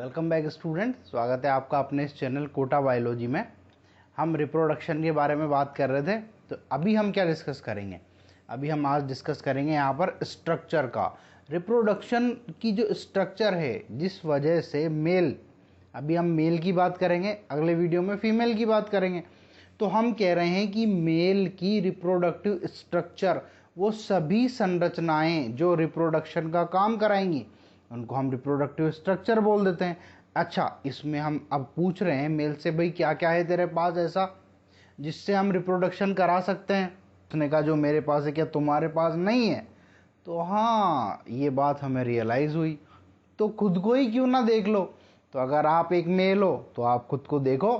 Welcome back student, स्वागत है आपका अपने इस चैनल कोटा बायोलॉजी में। हम रिप्रोडक्शन के बारे में बात कर रहे थे, तो अभी हम क्या डिस्कस करेंगे? अभी हम आज डिस्कस करेंगे यहाँ पर स्ट्रक्चर का। रिप्रोडक्शन की जो स्ट्रक्चर है, जिस वजह से मेल, अभी हम मेल की बात करेंगे, अगले वीडियो में फीमेल की बात करेंगे। तो हम कह रहे हैं कि मेल की रिप्रोडक्टिव स्ट्रक्चर, वो सभी संरचनाएं जो रिप्रोडक्शन का काम कराएंगी, उनको हम रिप्रोडक्टिव स्ट्रक्चर बोल देते हैं। अच्छा, इसमें हम अब पूछ रहे हैं मेल से, भाई क्या क्या है तेरे पास ऐसा जिससे हम रिप्रोडक्शन करा सकते हैं? उसने कहा जो मेरे पास है क्या तुम्हारे पास नहीं है? तो हाँ, ये बात हमें रियलाइज़ हुई, तो खुद को ही क्यों ना देख लो। तो अगर आप एक मेल हो तो आप खुद को देखो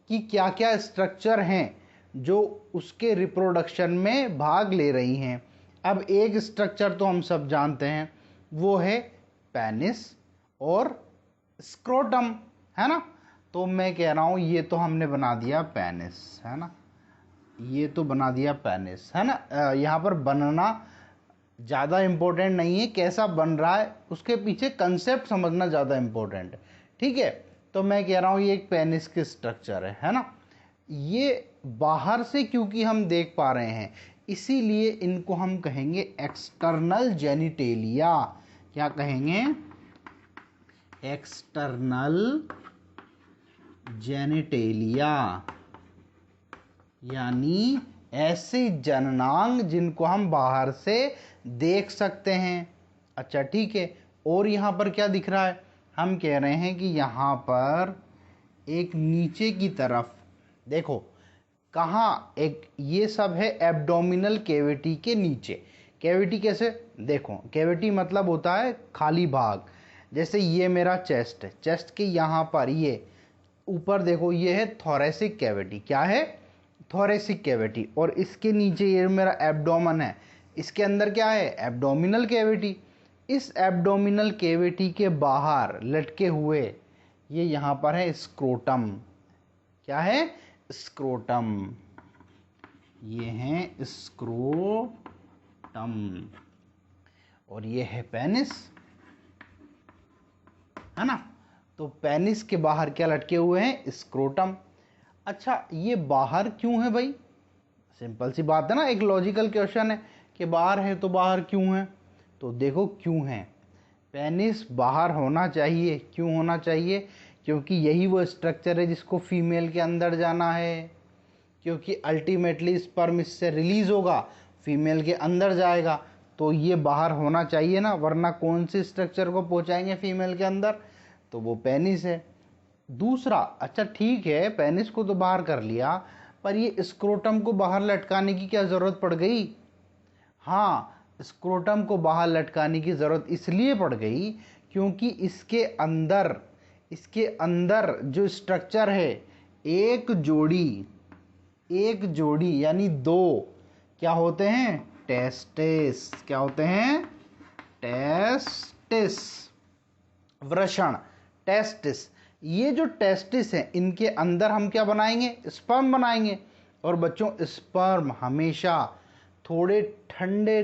कि क्या क्या स्ट्रक्चर हैं जो उसके रिप्रोडक्शन में भाग ले रही हैं। अब एक स्ट्रक्चर तो हम सब जानते हैं, वो है पेनिस और स्क्रोटम, है ना। तो मैं कह रहा हूँ ये तो हमने बना दिया पेनिस, है ना, ये तो बना दिया पेनिस, है ना। यहाँ पर बनना ज़्यादा इम्पोर्टेंट नहीं है, कैसा बन रहा है उसके पीछे कंसेप्ट समझना ज़्यादा इम्पोर्टेंट है, ठीक है। तो मैं कह रहा हूँ ये एक पेनिस की स्ट्रक्चर है ना। ये बाहर से क्योंकि हम देख पा रहे हैं, इसीलिए इनको हम कहेंगे एक्सटर्नल जेनिटेलिया। क्या कहेंगे? एक्सटर्नल जेनिटेलिया, यानी ऐसे जननांग जिनको हम बाहर से देख सकते हैं। अच्छा ठीक है, और यहाँ पर क्या दिख रहा है? हम कह रहे हैं कि यहाँ पर एक नीचे की तरफ देखो, कहाँ, एक ये सब है एब्डोमिनल कैविटी के नीचे। कैविटी कैसे? देखो, कैविटी मतलब होता है खाली भाग। जैसे ये मेरा चेस्ट है, चेस्ट के यहाँ पर ये ऊपर देखो, ये है थोरेसिक कैविटी। क्या है? Thoracic cavity. और इसके नीचे ये मेरा एब्डोमन है, इसके अंदर क्या है? Abdominal cavity. इस एब्डोमिनल कैविटी के बाहर लटके हुए ये यहाँ पर है स्क्रोटम। क्या है? स्क्रोटम। ये है स्क्रोटम और ये है पेनिस, है ना। तो पेनिस के बाहर क्या लटके हुए हैं? स्क्रोटम। अच्छा, ये बाहर क्यों है भाई? सिंपल सी बात है ना, एक लॉजिकल क्वेश्चन है कि बाहर है तो बाहर क्यों है? तो देखो क्यों है। पेनिस बाहर होना चाहिए। क्यों होना चाहिए? क्योंकि यही वो स्ट्रक्चर है जिसको फीमेल के अंदर जाना है, क्योंकि अल्टीमेटली स्पर्म इससे रिलीज होगा, फीमेल के अंदर जाएगा, तो ये बाहर होना चाहिए ना, वरना कौन से स्ट्रक्चर को पहुंचाएंगे फीमेल के अंदर? तो वो पेनिस है। दूसरा, अच्छा ठीक है, पेनिस को तो बाहर कर लिया, पर ये स्क्रोटम को बाहर लटकाने की क्या जरूरत पड़ गई? हाँ, स्क्रोटम को बाहर लटकाने की जरूरत इसलिए पड़ गई क्योंकि इसके अंदर जो स्ट्रक्चर है, एक जोड़ी यानी दो क्या होते हैं? टेस्टिस। क्या होते हैं? टेस्टिस, वृषण, टेस्टिस। ये जो टेस्टिस है, इनके अंदर हम क्या बनाएंगे? स्पर्म बनाएंगे। और बच्चों, स्पर्म हमेशा थोड़े ठंडे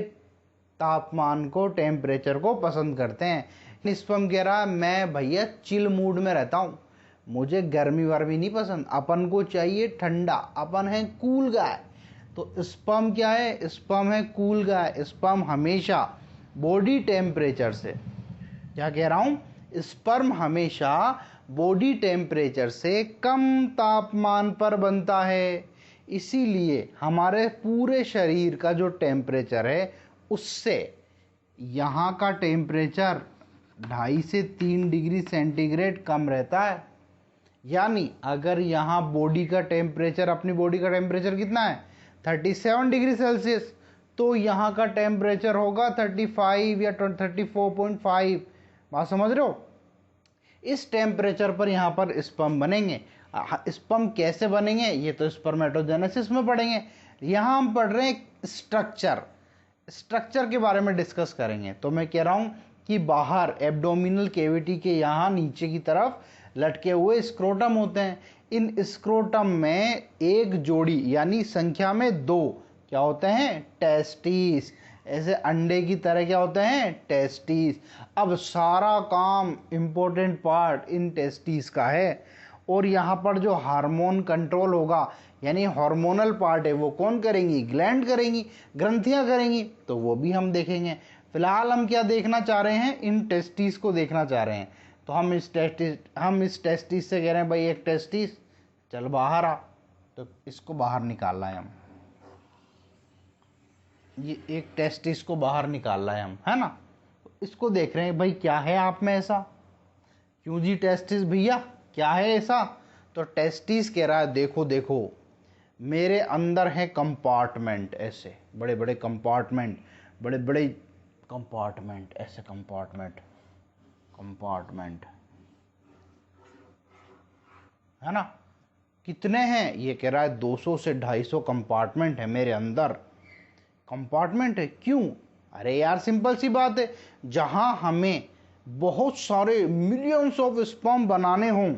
तापमान को, टेम्परेचर को पसंद करते हैं। स्पर्म कह रहा है मैं भैया चिल मूड में रहता हूँ, मुझे गर्मी वर्मी नहीं पसंद, अपन को चाहिए ठंडा, अपन है कूल गाय। तो स्पर्म क्या है? स्पर्म है कूल गाय। स्पर्म हमेशा बॉडी टेम्परेचर से, क्या कह रहा हूँ, स्पर्म हमेशा बॉडी टेम्परेचर से कम तापमान पर बनता है। इसीलिए हमारे पूरे शरीर का जो टेम्परेचर है, उससे यहाँ का टेम्परेचर 2.5 से 3 डिग्री सेंटीग्रेड कम रहता है। यानी अगर यहाँ बॉडी का टेम्परेचर, अपनी बॉडी का टेम्परेचर कितना है? 37 डिग्री सेल्सियस, तो यहाँ का टेम्परेचर होगा 35 या 34.5। बात समझ रहे हो? इस टेम्परेचर पर यहाँ पर स्पर्म बनेंगे। स्पर्म कैसे बनेंगे ये तो स्पर्मेटोजेनेसिस में पढ़ेंगे। यहाँ हम पढ़ रहे हैं स्ट्रक्चर के बारे में डिस्कस करेंगे। तो मैं कह रहा हूँ कि बाहर एब्डोमिनल कैविटी के यहाँ नीचे की तरफ लटके हुए स्क्रोटम होते हैं। इन स्क्रोटम में एक जोड़ी यानी संख्या में 2 क्या होते हैं? टेस्टिस। ऐसे अंडे की तरह क्या होते हैं? टेस्टिस। अब सारा काम इम्पोर्टेंट पार्ट इन टेस्टिस का है, और यहाँ पर जो हार्मोन कंट्रोल होगा यानी हार्मोनल पार्ट है वो कौन करेंगी? ग्लैंड करेंगी, ग्रंथियाँ करेंगी, तो वो भी हम देखेंगे। फिलहाल हम क्या देखना चाह रहे हैं? इन टेस्टिस को देखना चाह रहे हैं। तो हम इस टेस्टिस से कह रहे हैं भाई एक टेस्टिस चल बाहर आ, तो इसको बाहर निकालना है हम, ये एक टेस्टिस को बाहर निकालना है हम, है ना। तो इसको देख रहे हैं भाई क्या है आप में ऐसा, क्यों जी टेस्टिस भैया क्या है ऐसा? तो टेस्टिस कह रहा है देखो देखो मेरे अंदर है कंपार्टमेंट, ऐसे बड़े बड़े कंपार्टमेंट, बड़े बड़े कंपार्टमेंट, ऐसे कंपार्टमेंट कंपार्टमेंट, है ना। कितने हैं? ये कह रहा है 200 से 250 कंपार्टमेंट है मेरे अंदर। कंपार्टमेंट है क्यों? अरे यार सिंपल सी बात है, जहां हमें बहुत सारे मिलियंस ऑफ स्पर्म बनाने हों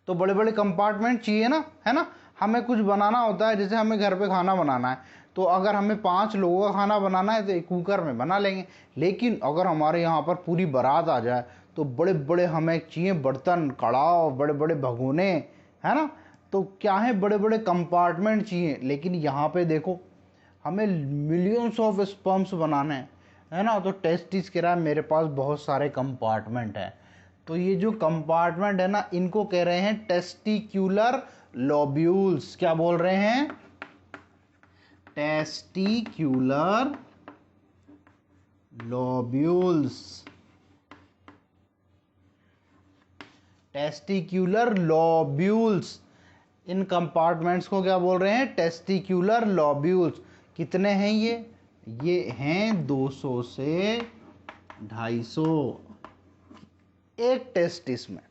तो बड़े बड़े कंपार्टमेंट चाहिए ना, है ना। हमें कुछ बनाना होता है, जैसे हमें घर पे खाना बनाना है, तो अगर हमें 5 लोगों का खाना बनाना है तो एक कुकर में बना लेंगे। लेकिन अगर हमारे यहाँ पर पूरी बारात आ जाए तो बड़े बड़े हमें चाहिए बर्तन, कड़ाव, बड़े बड़े भगोने, है ना। तो क्या है, बड़े बड़े कंपार्टमेंट चाहिए। लेकिन यहाँ पे देखो हमें मिलियंस ऑफ स्पर्म्स बनाने हैं, है ना। तो टेस्टिस कह रहा है मेरे पास बहुत सारे कंपार्टमेंट हैं। तो ये जो कंपार्टमेंट है ना, इनको कह रहे हैं टेस्टिक्यूलर लोब्यूल्स। क्या बोल रहे हैं? Testicular lobules. टेस्टिक्यूलर लोब्यूल्स, इन कंपार्टमेंट्स को क्या बोल रहे हैं? Testicular lobules. कितने हैं ये हैं 200 से 250 एक टेस्टिस में,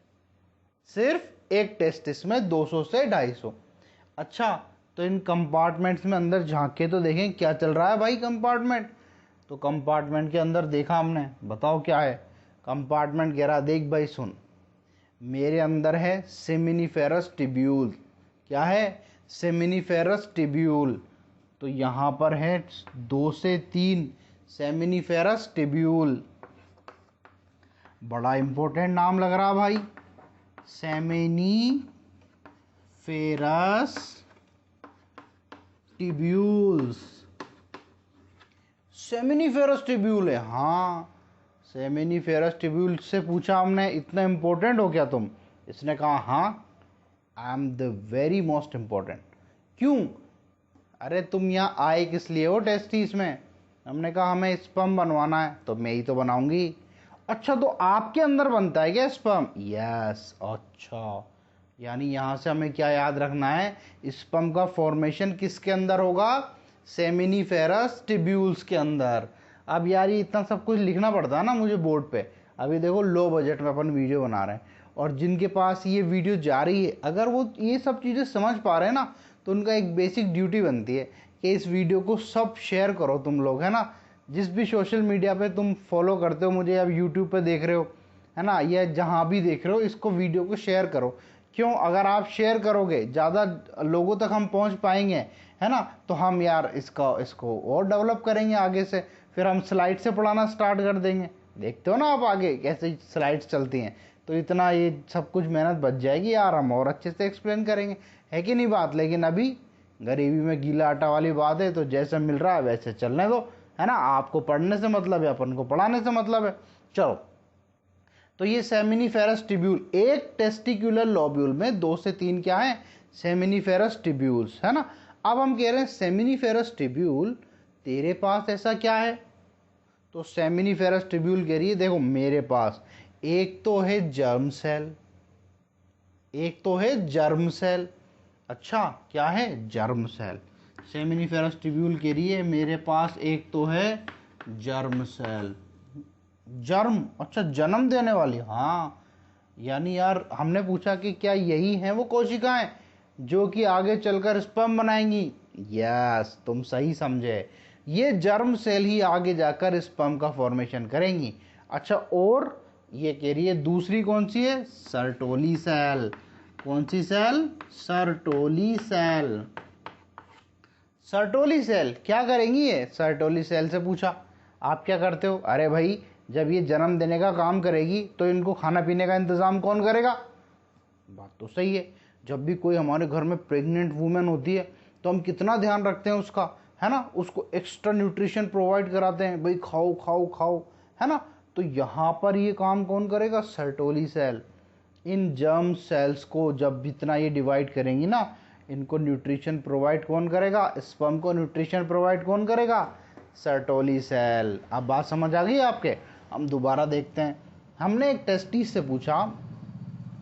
सिर्फ एक टेस्टिस में 200 से 250। अच्छा, तो इन कंपार्टमेंट्स में अंदर झांक के तो देखें क्या चल रहा है भाई कंपार्टमेंट। तो कंपार्टमेंट के अंदर देखा हमने, बताओ क्या है कंपार्टमेंट। कह रहा देख भाई सुन, मेरे अंदर है सेमिनिफेरस टिब्यूल। क्या है? Seminiferous tubule. तो यहाँ पर है 2 से 3 सेमिनिफेरस टिब्यूल। बड़ा इंपॉर्टेंट नाम लग रहा भाई, सेमिनिफेरस टिब्यूल्स। सेमिनिफेरस टिब्यूल है, हाँ सेमिनिफेरस टिब्यूल से पूछा हमने इतना इंपॉर्टेंट हो क्या तुम? इसने कहा हाँ, I am the very most important. क्यों? अरे तुम यहाँ आए किस लिए हो टेस्टिस में? हमने कहा हमें स्पर्म बनवाना है, तो मैं ही तो बनाऊंगी। अच्छा, तो आपके अंदर बनता है क्या स्पर्म? यस। अच्छा, यानी यहाँ से हमें क्या याद रखना है? स्पर्म का फॉर्मेशन किसके अंदर होगा? सेमिनिफेरस टिब्यूल्स के अंदर। अब यार ये इतना सब कुछ लिखना पड़ता है ना मुझे बोर्ड पे। अभी देखो लो बजट में अपन वीडियो बना रहे हैं, और जिनके पास ये वीडियो जा रही है अगर वो ये सब चीज़ें समझ पा रहे हैं ना, तो उनका एक बेसिक ड्यूटी बनती है कि इस वीडियो को सब शेयर करो तुम लोग, है ना। जिस भी सोशल मीडिया पे तुम फॉलो करते हो मुझे, या यूट्यूब पे देख रहे हो, है ना, या जहाँ भी देख रहे हो, इसको वीडियो को शेयर करो। क्यों? अगर आप शेयर करोगे ज़्यादा लोगों तक हम पहुँच पाएंगे, है ना, तो हम यार इसको और डेवलप करेंगे आगे से। फिर हम स्लाइड से पढ़ाना स्टार्ट कर देंगे। देखते हो ना आप आगे कैसे स्लाइड्स चलती हैं, तो इतना ये सब कुछ मेहनत बच जाएगी यार, हम और अच्छे से एक्सप्लेन करेंगे, है कि नहीं बात। लेकिन अभी गरीबी में गीला आटा वाली बात है, तो जैसे मिल रहा है वैसे चलने दो, है ना। आपको पढ़ने से मतलब है, अपन को पढ़ाने से मतलब है। चलो, तो ये सेमिनिफेरस टिब्यूल, एक टेस्टिक्यूलर लोब्यूल में 2 से 3 क्या है? सेमिनिफेरस टिब्यूल्स, है ना। अब हम कह रहे हैं सेमिनिफेरस टिब्यूल तेरे पास ऐसा क्या है? तो सेमिनिफेरस टिब्यूल कह रही है देखो मेरे पास एक तो है जर्म सेल, एक तो है जर्म सेल। अच्छा, क्या है? Germ cell. सेमिनिफेरस टिब्यूल कह रही है मेरे पास एक तो है जर्म सेल। जर्म, अच्छा जन्म देने वाली, हाँ। यानी यार हमने पूछा कि क्या यही हैं वो कोशिकाएं जो कि आगे चलकर स्पर्म बनाएंगी? यस, तुम सही समझे, ये जर्म सेल ही आगे जाकर स्पर्म का फॉर्मेशन करेंगी। अच्छा, और ये कह रही है दूसरी कौन सी है? Sertoli cell. कौन सी cell? Sertoli cell. Sertoli cell क्या करेंगी? ये सर्टोली सेल से पूछा आप क्या करते हो? अरे भाई जब ये जन्म देने का काम करेगी तो इनको खाना पीने का इंतज़ाम कौन करेगा? बात तो सही है। जब भी कोई हमारे घर में प्रेग्नेंट वूमेन होती है तो हम कितना ध्यान रखते हैं उसका, है ना, उसको एक्स्ट्रा न्यूट्रिशन प्रोवाइड कराते हैं, भाई खाओ खाओ खाओ, है ना। तो यहाँ पर ये काम कौन करेगा? Sertoli cell. इन जर्म सेल्स को जब इतना ये डिवाइड करेंगी ना, इनको न्यूट्रिशन प्रोवाइड कौन करेगा? स्पर्म को न्यूट्रिशन प्रोवाइड कौन करेगा? Sertoli cell. अब बात समझ आ गई आपके? हम दोबारा देखते हैं। हमने एक टेस्टिस से पूछा,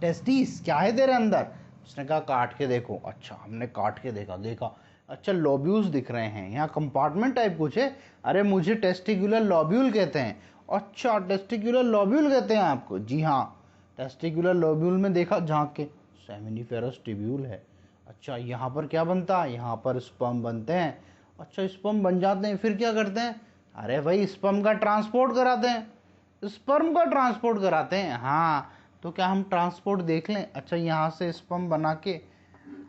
टेस्टिस क्या है तेरे अंदर? उसने कहा काट के देखो। अच्छा, हमने काट के देखा, अच्छा लोब्यूल्स दिख रहे हैं, यहाँ कंपार्टमेंट टाइप कुछ है। अरे मुझे टेस्टिकुलर लोब्यूल कहते हैं। अच्छा, टेस्टिकुलर लोब्यूल कहते हैं आपको? जी हाँ, टेस्टिकुलर लोब्यूल में देखा झांक के, सेमिनिफेरस ट्यूब्यूल है। अच्छा, यहाँ पर क्या बनता है? यहाँ पर स्पर्म बनते हैं। अच्छा, स्पर्म बन जाते हैं, फिर क्या करते हैं? अरे भाई स्पर्म का ट्रांसपोर्ट कराते हैं, स्पर्म का ट्रांसपोर्ट कराते हैं। हाँ, तो क्या हम ट्रांसपोर्ट देख लें? अच्छा, यहाँ से स्पर्म बना के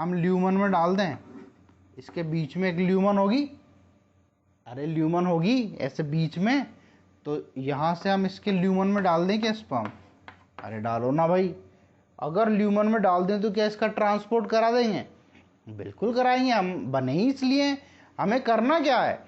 हम ल्यूमन में डाल दें, इसके बीच में एक ल्यूमन होगी, अरे ल्यूमन होगी ऐसे बीच में, तो यहाँ से हम इसके ल्यूमन में डाल दें क्या स्पर्म? अरे डालो ना भाई। अगर ल्यूमन में डाल दें तो क्या इसका ट्रांसपोर्ट करा देंगे? बिल्कुल कराएंगे। हम बने ही इसलिए, हमें करना क्या है?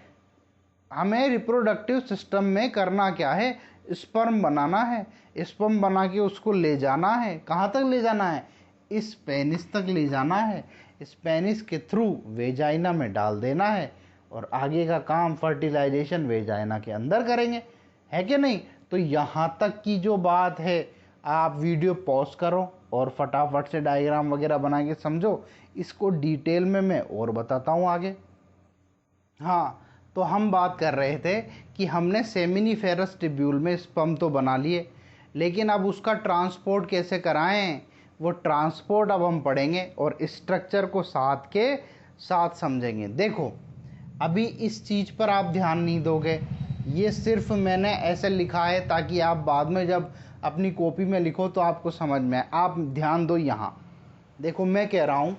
हमें रिप्रोडक्टिव सिस्टम में करना क्या है? स्पर्म बनाना है। स्पर्म बना के उसको ले जाना है, कहाँ तक ले जाना है? इस पेनिस तक ले जाना है। इस पेनिस के थ्रू वेजाइना में डाल देना है, और आगे का काम फर्टिलाइजेशन वेजाइना के अंदर करेंगे, है कि नहीं? तो यहाँ तक की जो बात है, आप वीडियो पॉज करो और फटाफट से डायग्राम वगैरह बना के समझो। इसको डिटेल में मैं और बताता हूँ आगे। हाँ, तो हम बात कर रहे थे कि हमने सेमिनिफेरस ट्यूब्यूल में स्पर्म तो बना लिए, लेकिन अब उसका ट्रांसपोर्ट कैसे कराएं, वो ट्रांसपोर्ट अब हम पढ़ेंगे और स्ट्रक्चर को साथ के साथ समझेंगे। देखो, अभी इस चीज़ पर आप ध्यान नहीं दोगे, ये सिर्फ मैंने ऐसे लिखा है ताकि आप बाद में जब अपनी कॉपी में लिखो तो आपको समझ में आए। आप ध्यान दो यहाँ। देखो, मैं कह रहा हूँ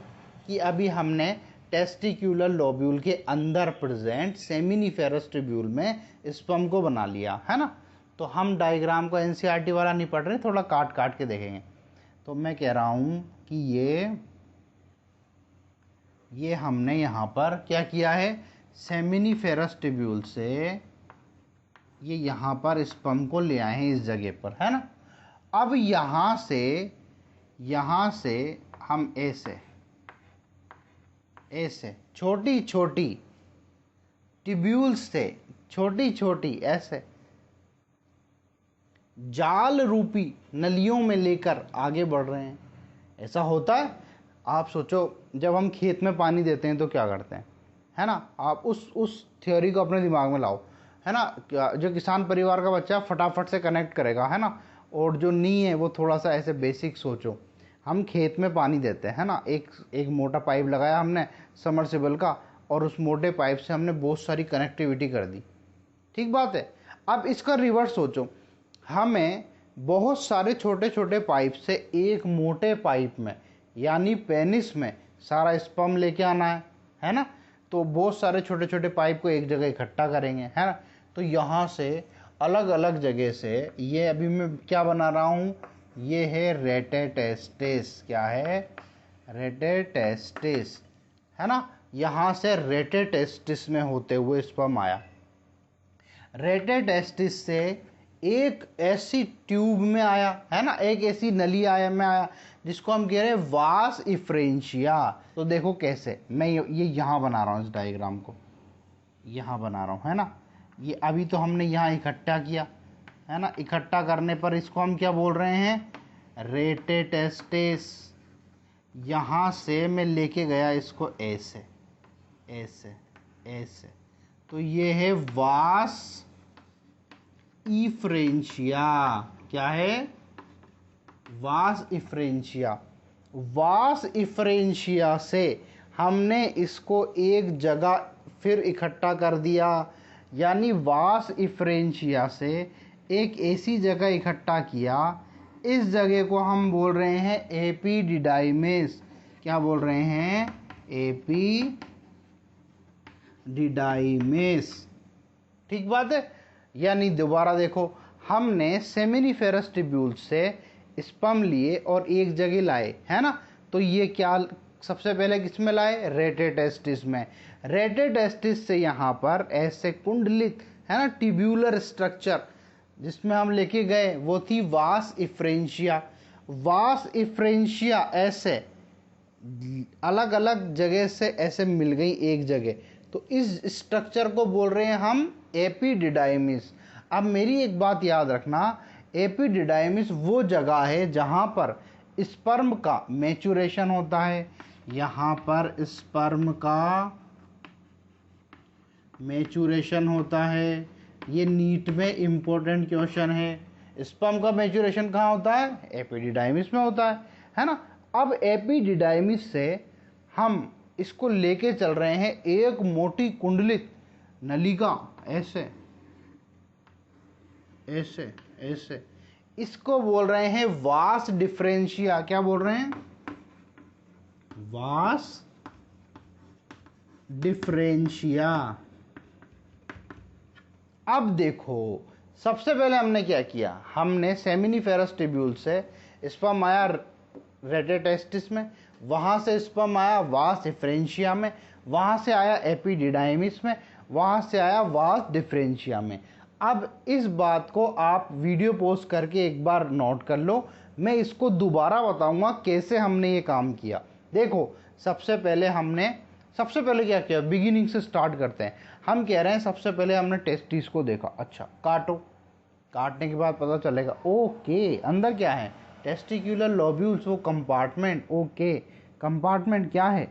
कि अभी हमने टेस्टिक्यूलर लोब्यूल के अंदर प्रेजेंट सेमिनिफेरस ट्यूब्यूल में स्पर्म को बना लिया, है ना। तो हम डायग्राम को एनसीईआरटी वाला नहीं पढ़ रहे, थोड़ा काट काट के देखेंगे। तो मैं कह रहा हूँ कि ये हमने यहाँ पर क्या किया है? सेमिनिफेरस ट्यूब्यूल से ये यहाँ पर स्पर्म को ले आए हैं इस जगह पर, है ना। अब यहाँ से हम ऐसे छोटी छोटी ट्यूब्यूल्स से, छोटी छोटी ऐसे जाल रूपी नलियों में लेकर आगे बढ़ रहे हैं। ऐसा होता है। आप सोचो, जब हम खेत में पानी देते हैं तो क्या करते हैं, है ना। आप उस थ्योरी को अपने दिमाग में लाओ, है ना। जो किसान परिवार का बच्चा फटाफट से कनेक्ट करेगा, है ना, और जो नहीं है वो थोड़ा सा ऐसे बेसिक सोचो। हम खेत में पानी देते हैं, है ना, एक मोटा पाइप लगाया हमने समरसेबल का, और उस मोटे पाइप से हमने बहुत सारी कनेक्टिविटी कर दी, ठीक बात है। अब इसका रिवर्स सोचो, हमें बहुत सारे छोटे छोटे पाइप से एक मोटे पाइप में यानी पेनिस में सारा स्पर्म लेके आना है ना। तो बहुत सारे छोटे छोटे पाइप को एक जगह इकट्ठा करेंगे, है ना। तो यहाँ से अलग अलग जगह से, ये अभी मैं क्या बना रहा हूँ, ये है रेटेटेस्टिस। क्या है? रेटेटेस्टिस, है ना। यहाँ से रेटेटेस्टिस में होते हुए स्पर्म आया। रेटेटेस्टिस से एक ऐसी ट्यूब में आया, है ना, एक ऐसी नली में आया जिसको हम कह रहे हैं वास इफ्रेंशिया। तो देखो कैसे, मैं ये यहाँ बना रहा हूँ, इस डायग्राम को यहाँ बना रहा हूँ, है ना। ये अभी तो हमने यहाँ इकट्ठा किया, है ना। इकट्ठा करने पर इसको हम क्या बोल रहे हैं? रेटेटेस्टिस। यहाँ से मैं लेके गया इसको ऐसे ऐसे ऐसे, तो ये है वास इफ्रेंशिया। क्या है? वास इफ्रेंशिया। वास इफ्रेंशिया से हमने इसको एक जगह फिर इकट्ठा कर दिया, यानी वास इफ्रेंशिया से एक ऐसी जगह इकट्ठा किया, इस जगह को हम बोल रहे हैं एपिडिडाइमिस। क्या बोल रहे हैं? एपिडिडाइमिस, ठीक बात है। यानी दोबारा देखो, हमने सेमिनिफेरस ट्यूब्यूल से स्पर्म लिए और एक जगह लाए, है ना। तो ये क्या सबसे पहले किस में लाए, रेटेटेस्टिस में। रेटेटेस्टिस से यहाँ पर ऐसे कुंडलित, है ना, ट्यूब्यूलर स्ट्रक्चर जिसमें हम लेके गए वो थी वास इफ्रेंशिया। वास इफ्रेंशिया ऐसे अलग अलग जगह से ऐसे मिल गई एक जगह, तो इस स्ट्रक्चर को बोल रहे हैं हम एपिडिडाइमिस। अब मेरी एक बात याद रखना, एपिडिडाइमिस वो जगह है जहां पर स्पर्म का मैच्योरेशन होता है। यहाँ पर स्पर्म का मैच्योरेशन होता है। ये नीट में इम्पोर्टेंट क्वेश्चन है। स्पर्म का मैच्योरेशन कहाँ होता है, एपिडिडाइमिस में होता है ना। अब एपिडिडाइमिस से हम इसको लेके चल रहे हैं एक मोटी कुंडलित नलिका, ऐसे ऐसे ऐसे, इसको बोल रहे हैं वास डिफरेंशिया। क्या बोल रहे हैं, वास डिफरेंशिया। अब देखो सबसे पहले हमने क्या किया, हमने सेमिनिफेरस ट्यूब्यूल से स्पर्म आया रेटेटेस्टिस में, वहां से स्पर्म आया वास डिफरेंशिया में, वहां से आया एपिडिडाइमिस में, वहां से आया वास डिफरेंशिया में। अब इस बात को आप वीडियो पोस्ट करके एक बार नोट कर लो, मैं इसको दोबारा बताऊंगा कैसे हमने ये काम किया। देखो सबसे पहले क्या किया, बिगिनिंग से स्टार्ट करते हैं। हम कह रहे हैं सबसे पहले हमने टेस्टिस को देखा, अच्छा काटो, काटने के बाद पता चलेगा ओके अंदर क्या है, टेस्टिक्यूलर लोब्यूल्स, वो कंपार्टमेंट। ओके कंपार्टमेंट क्या है,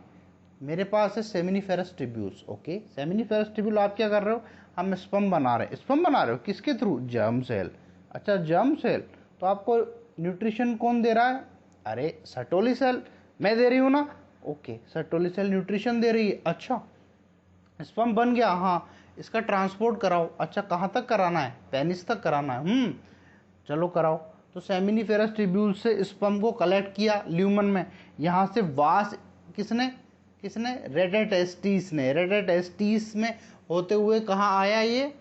मेरे पास है seminiferous tubules. Okay seminiferous tubule आप क्या कर रहे हो, हम स्पर्म बना रहे हैं। स्पर्म बना रहे हो किसके थ्रू, जर्म सेल। अच्छा जर्म सेल, तो आपको न्यूट्रिशन कौन दे रहा है, अरे सर्टोली सेल मैं दे रही हूँ ना। ओके सर्टोली सेल न्यूट्रिशन दे रही है। अच्छा स्पर्म बन गया, हाँ इसका ट्रांसपोर्ट कराओ। अच्छा कहाँ तक कराना है, पेनिस तक कराना है। चलो कराओ। तो सेमिनिफेरस ट्यूब्यूल से स्पर्म को कलेक्ट किया ल्यूमन में, यहाँ से वास किसने रेटेटेस्टिस ने, रेटेटेस्टिस में होते हुए कहाँ आया, ये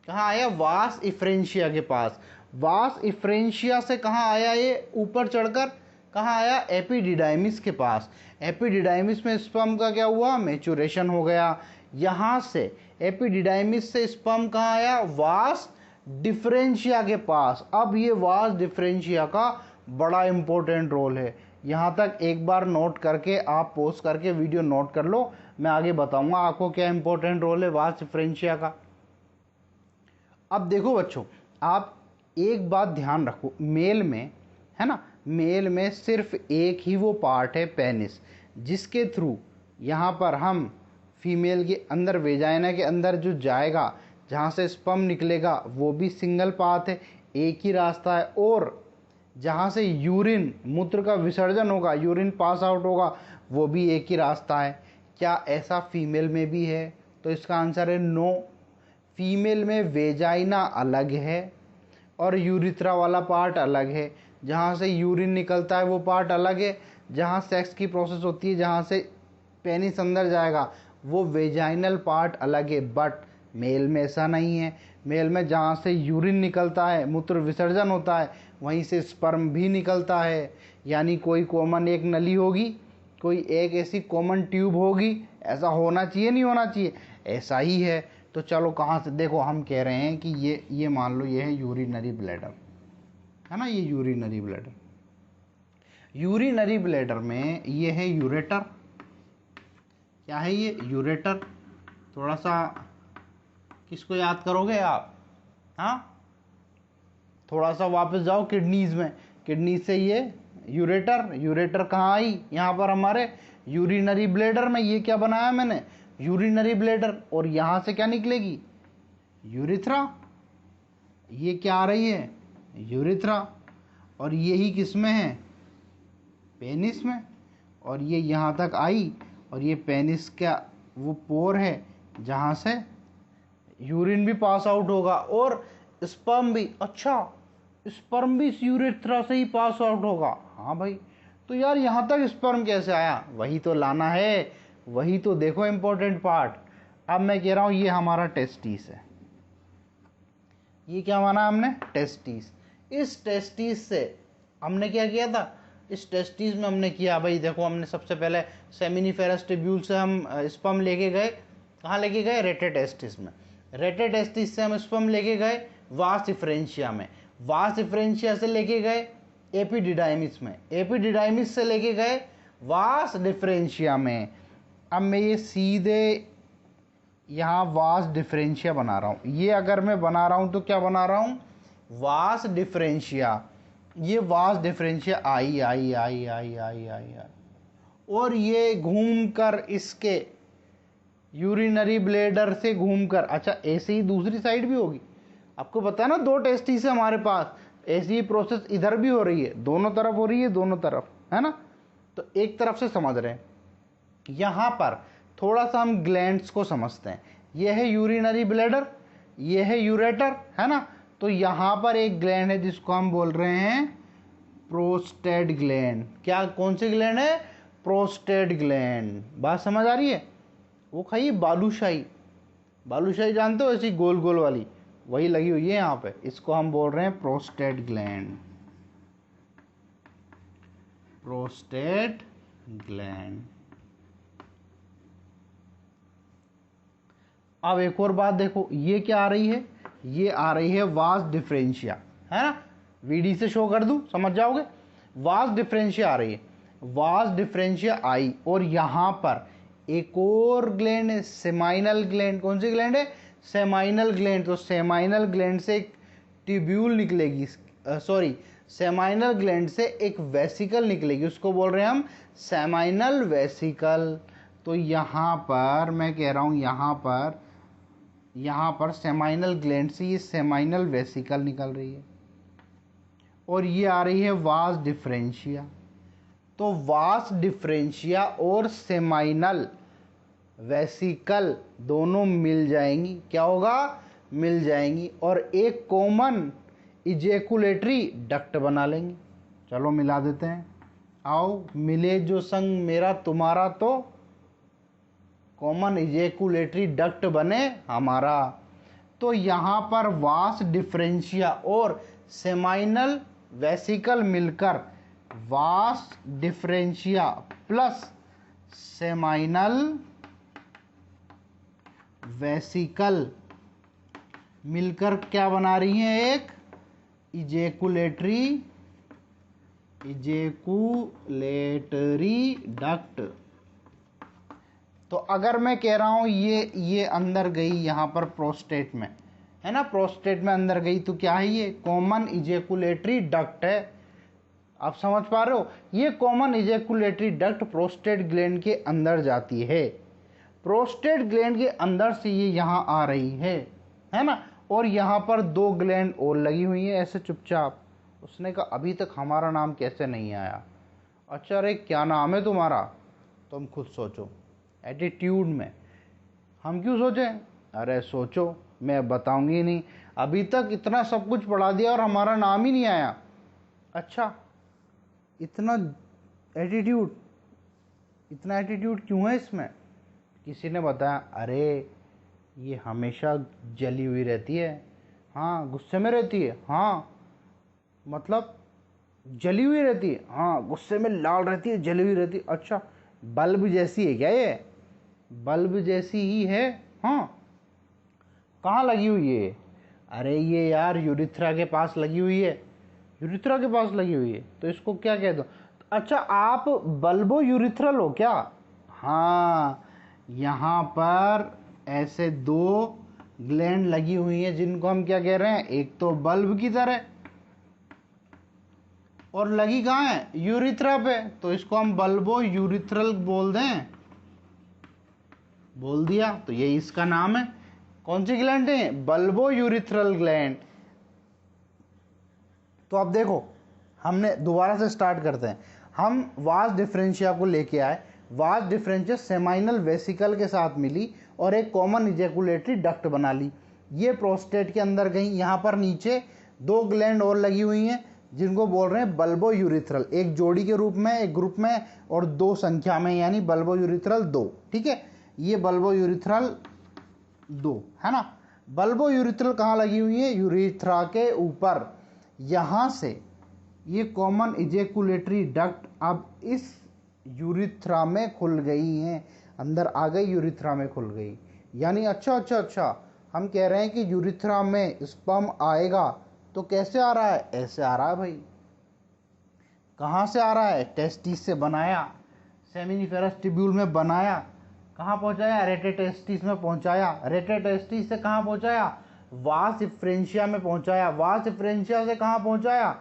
कहाँ आया, वास इफ्रेंशिया के पास। वास इफ्रेंशिया से कहाँ आया, ये ऊपर चढ़कर कहाँ आया, एपिडिडाइमिस के पास। एपिडिडाइमिस में स्पर्म का क्या हुआ, मैच्योरेशन हो गया। यहाँ से एपिडिडाइमिस से स्पर्म कहाँ आया, वास डिफरेंशिया के पास। अब ये वास डिफरेंशिया का बड़ा इंपॉर्टेंट रोल है। यहाँ तक एक बार नोट करके आप पोस्ट करके वीडियो नोट कर लो, मैं आगे बताऊंगा आपको क्या इंपॉर्टेंट रोल है वास डिफरेंशिया का। अब देखो बच्चों, आप एक बात ध्यान रखो, मेल में, है ना, मेल में सिर्फ एक ही वो पार्ट है पेनिस, जिसके थ्रू यहाँ पर हम फीमेल के अंदर, वेजाइना के अंदर जो जाएगा, जहाँ से स्पर्म निकलेगा, वो भी सिंगल पाथ है, एक ही रास्ता है। और जहाँ से यूरिन, मूत्र का विसर्जन होगा, यूरिन पास आउट होगा, वो भी एक ही रास्ता है। क्या ऐसा फीमेल में भी है, तो इसका आंसर है नो। फीमेल में वेजाइना अलग है और यूरिथ्रा वाला पार्ट अलग है। जहाँ से यूरिन निकलता है वो पार्ट अलग है, जहाँ सेक्स की प्रोसेस होती है, जहाँ से पेनिस अंदर जाएगा, वो वेजाइनल पार्ट अलग है। बट मेल में ऐसा नहीं है। मेल में जहाँ से यूरिन निकलता है, मूत्र विसर्जन होता है, वहीं से स्पर्म भी निकलता है। यानी कोई कॉमन एक नली होगी, कोई एक ऐसी कॉमन ट्यूब होगी। ऐसा होना चाहिए, नहीं होना चाहिए, ऐसा ही है। तो चलो कहाँ से, देखो हम कह रहे हैं कि ये मान लो ये है यूरिनरी ब्लैडर, है ना, ये यूरिनरी ब्लैडर। यूरिनरी ब्लैडर में ये है यूरेटर। क्या है ये, यूरेटर। थोड़ा सा किसको याद करोगे आप, हाँ, थोड़ा सा वापस जाओ किडनीज में, किडनी से ये यूरेटर। यूरेटर कहाँ आई, यहाँ पर हमारे यूरिनरी ब्लैडर में। ये क्या बनाया मैंने, यूरिनरी ब्लैडर। और यहाँ से क्या निकलेगी, यूरिथ्रा। ये क्या आ रही है, यूरिथ्रा। और यही किस में है, पेनिस में। और ये यहाँ तक आई, और ये पेनिस का वो पोर है जहाँ से यूरिन भी पास आउट होगा और स्पर्म भी। अच्छा स्पर्म भी इस यूरेथ्रा से ही पास आउट होगा, हाँ भाई। तो यार यहाँ तक स्पर्म कैसे आया, वही तो लाना है, वही तो देखो इम्पोर्टेंट पार्ट। अब मैं कह रहा हूँ ये हमारा टेस्टिस है, ये क्या माना हमने, टेस्टिस। इस टेस्टिस से हमने क्या किया था, इस टेस्टिस में हमने किया भाई, देखो हमने सबसे पहले सेमिनिफेरस ट्यूब्यूल से हम स्पर्म लेके गए, कहाँ लेके गए, रेटे टेस्टिस में। रेटे टेस्टिस से हम स्पर्म लेके गए वास डिफरेंशिया में, वास डिफरेंशिया से लेके गए एपिडिडाइमिस में, एपिडिडाइमिस से लेके गए वास डिफरेंशिया में। अब मैं ये सीधे यहाँ वास डिफरेंशिया बना रहा हूँ। ये अगर मैं बना रहा हूँ तो क्या बना रहा हूँ, वास डिफरेंशिया। ये वास डिफरेंशिया आई आई आई आई आई आई आई, और ये घूमकर इसके यूरिनरी ब्लेडर से घूमकर, अच्छा ऐसे ही दूसरी साइड भी होगी, आपको पता है ना, दो टेस्टिस है हमारे पास, ऐसी ही प्रोसेस इधर भी हो रही है, दोनों तरफ हो रही है, दोनों तरफ, है ना। तो एक तरफ से समझ रहे हैं। यहाँ पर थोड़ा सा हम ग्लैंड्स को समझते हैं। ये है यूरिनरी ब्लैडर, ये है यूरेटर, है ना। तो यहाँ पर एक ग्लैंड है जिसको हम बोल रहे हैं प्रोस्टेट ग्लैंड। क्या, कौन सी ग्लैंड है, प्रोस्टेट ग्लैंड। बात समझ आ रही है। वो खाइए बालूशाही, बालूशाही जानते हो, ऐसी गोल गोल वाली, वही लगी हुई है यहाँ पे, इसको हम बोल रहे हैं प्रोस्टेट ग्लैंड, प्रोस्टेट ग्लैंड। अब एक और बात देखो, ये क्या आ रही है, ये आ रही है वास डिफरेंशिया, है ना। वीडी से शो कर दूं, समझ जाओगे। वास डिफरेंशिया आ रही है, वास डिफरेंशिया आई, और यहाँ पर एक और ग्लैंड है, सेमाइनल ग्लैंड। कौन सी ग्लैंड है, सेमाइनल ग्लैंड। तो सेमाइनल ग्लैंड से एक ट्यूब्यूल निकलेगी, सॉरी, सेमाइनल ग्लैंड से एक वेसिकल निकलेगी, उसको बोल रहे हैं हम सेमाइनल वेसिकल। तो यहाँ पर मैं कह रहा हूँ, यहाँ पर सेमाइनल ग्लैंड से ये सेमाइनल वेसिकल निकल रही है, और ये आ रही है वास डिफरेंशिया। तो वास डिफरेंशिया और सेमाइनल वेसिकल दोनों मिल जाएंगी, क्या होगा, मिल जाएंगी, और एक कॉमन इजैकुलेटरी डक्ट बना लेंगे। चलो मिला देते हैं, आओ मिले जो संग मेरा तुम्हारा, तो कॉमन इजैकुलेटरी डक्ट बने हमारा। तो यहाँ पर वास डिफरेंशिया और सेमाइनल वेसिकल मिलकर वास डिफरेंशिया प्लस सेमाइनल वेसिकल मिलकर क्या बना रही हैं, एक इजैकुलेटरी डक्ट। तो अगर मैं कह रहा हूं ये अंदर गई यहाँ पर प्रोस्टेट में, है ना, प्रोस्टेट में अंदर गई, तो क्या है, ये कॉमन इजैकुलेटरी डक्ट है। आप समझ पा रहे हो, ये common ejaculatory duct prostate gland के अंदर जाती है, प्रोस्टेट ग्लैंड के अंदर से ये यहाँ आ रही है ना। और यहाँ पर दो ग्लैंड और लगी हुई है ऐसे चुपचाप। उसने कहा अभी तक हमारा नाम कैसे नहीं आया। अच्छा अरे क्या नाम है तुम्हारा, तुम खुद सोचो। एटीट्यूड में हम क्यों सोचें, अरे सोचो, मैं बताऊंगी नहीं, अभी तक इतना सब कुछ पढ़ा दिया और हमारा नाम ही नहीं आया। अच्छा इतना एटीट्यूड क्यों है इसमें। किसी ने बताया अरे ये हमेशा जली हुई रहती है, हाँ गुस्से में रहती है, हाँ मतलब जली हुई रहती है, हाँ गुस्से में लाल रहती है, जली हुई रहती है। अच्छा बल्ब जैसी है क्या ये, बल्ब जैसी ही है, हाँ कहाँ लगी हुई है, अरे ये यार यूरिथ्रा के पास लगी हुई है, यूरिथ्रा के पास लगी हुई है, तो इसको क्या कह दो। अच्छा आप बल्बो यूरिथ्रल हो क्या, हाँ यहाँ पर ऐसे दो ग्लैंड लगी हुई हैं जिनको हम क्या कह रहे हैं, एक तो बल्ब की तरह और लगी कहाँ है, यूरिथ्रा पे, तो इसको हम बल्बो यूरिथ्रल बोल दें, बोल दिया, तो ये इसका नाम है। कौन सी ग्लैंड है, बल्बो यूरिथ्रल ग्लैंड। तो अब देखो हमने दोबारा से स्टार्ट करते हैं। हम वास डिफरेंशिया को लेके आए, वास डिफरेंशिया सेमाइनल वेसिकल के साथ मिली और एक कॉमन इजैकुलेटरी डक्ट बना ली। ये प्रोस्टेट के अंदर गई, यहाँ पर नीचे दो ग्लैंड और लगी हुई हैं जिनको बोल रहे हैं बल्बो यूरिथ्रल, एक जोड़ी के रूप में, एक ग्रुप में और दो संख्या में, यानी बल्बो यूरिथ्रल 2, ठीक है, ये बल्बो यूरिथ्रल 2 है ना। बल्बो यूरिथ्रल कहाँ लगी हुई है? यूरिथ्रा के ऊपर। यहाँ से ये कॉमन इजेकुलेटरी डक्ट अब इस यूरिथ्रा में खुल गई हैं, अंदर आ गई, यूरिथ्रा में खुल गई। यानी अच्छा, हम कह रहे हैं कि यूरिथ्रा में स्पर्म आएगा तो कैसे आ रहा है? ऐसे आ रहा है भाई। कहाँ से आ रहा है? टेस्टिस से बनाया, सेमिनिफेरस ट्यूब्यूल में बनाया, कहाँ पहुँचाया? रेटेटेस्टिस में पहुँचाया, रेटेटेस्टिस से कहाँ पहुँचाया? वास इफ्रेंशिया में पहुँचाया, वास इफ्रेंशिया से कहाँ पहुँचाया?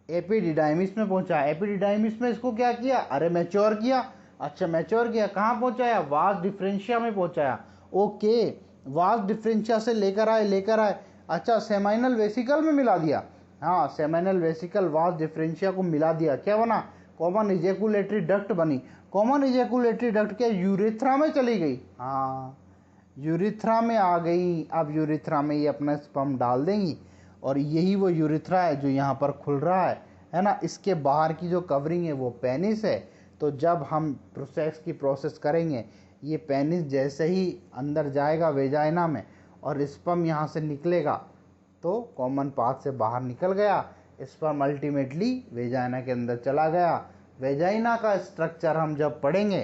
एपिडिडाइमिस में पहुँचाया, एपिडिडाइमिस में इसको क्या किया? अरे मैच्योर किया। अच्छा मैच्योर किया, कहाँ पहुँचाया? वास डिफरेंशिया में पहुँचाया। ओके, वास डिफरेंशिया से लेकर आए। अच्छा सेमाइनल वेसिकल में मिला दिया। हाँ, सेमाइनल वेसिकल वास डिफरेंशिया को मिला दिया, क्या बना? कॉमन इजेकुलेटरी डक्ट बनी। कॉमन इजेकुलेटरी डक्ट क्या यूरेथ्रा में चली गई? हाँ, यूरेथ्रा में आ गई। अब यूरेथ्रा में ये अपना स्पर्म डाल देंगी और यही वो यूरेथ्रा है जो यहाँ पर खुल रहा है ना। इसके बाहर की जो कवरिंग है वो पेनिस है। तो जब हम प्रोसेस करेंगे, ये पेनिस जैसे ही अंदर जाएगा वेजाइना में और स्पर्म यहाँ से निकलेगा तो कॉमन पाथ से बाहर निकल गया, स्पर्म अल्टीमेटली वेजाइना के अंदर चला गया। वेजाइना का स्ट्रक्चर हम जब पढ़ेंगे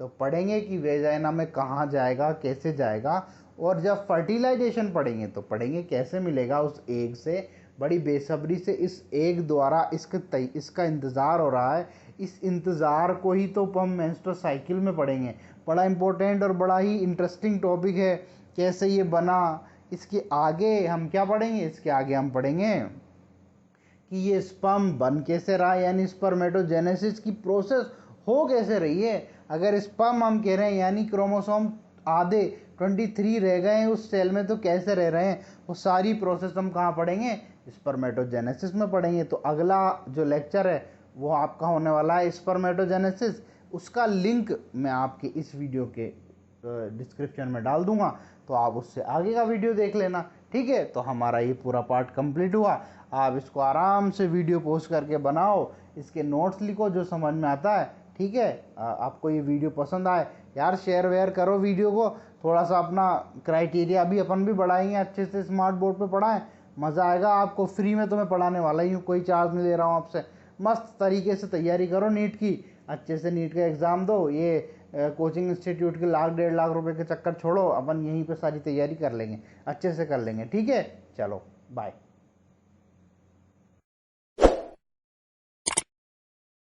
तो पढ़ेंगे कि वेजाइना में कहाँ जाएगा, कैसे जाएगा, और जब फर्टिलाइजेशन पढ़ेंगे तो पढ़ेंगे कैसे मिलेगा उस एग से। बड़ी बेसब्री से इस एग द्वारा इसका इंतज़ार हो रहा है। इस इंतज़ार को ही तो हम मेंस्ट्रुअल साइकिल में पढ़ेंगे। बड़ा इंपॉर्टेंट और बड़ा ही इंटरेस्टिंग टॉपिक है, कैसे ये बना। इसके आगे हम क्या पढ़ेंगे? इसके आगे हम पढ़ेंगे कि ये स्पर्म बन कैसे रहा है, यानी स्पर्मेटोजेनेसिस की प्रोसेस हो कैसे रही है। अगर स्पर्म हम कह रहे हैं यानी क्रोमोसोम आधे 23 रह गए हैं उस सेल में, तो कैसे रह रहे हैं, वो सारी प्रोसेस हम कहाँ पढ़ेंगे? स्पर्मेटोजेनेसिस में पढ़ेंगे। तो अगला जो लेक्चर है वो आपका होने वाला है स्पर्मेटोजेनेसिस। उसका लिंक मैं आपके इस वीडियो के डिस्क्रिप्शन में डाल दूंगा, तो आप उससे आगे का वीडियो देख लेना। ठीक है, तो हमारा ये पूरा पार्ट कंप्लीट हुआ। आप इसको आराम से वीडियो पोस्ट करके बनाओ, इसके नोट्स लिखो जो समझ में आता है। ठीक है, आपको ये वीडियो पसंद आए यार शेयर वेयर करो वीडियो को। थोड़ा सा अपना क्राइटेरिया भी अपन भी बढ़ाएंगे, अच्छे से स्मार्ट बोर्ड पे पढ़ाएं, मज़ा आएगा आपको। फ्री में तो मैं पढ़ाने वाला ही हूँ, कोई चार्ज नहीं ले रहा हूँ आपसे। मस्त तरीके से तैयारी करो नीट की, अच्छे से नीट का एग्ज़ाम दो। ये कोचिंग इंस्टीट्यूट के 1,00,000-1,50,000 रुपए के चक्कर छोड़ो, अपन यहीं पे सारी तैयारी कर लेंगे, अच्छे से कर लेंगे। ठीक है, चलो बाय।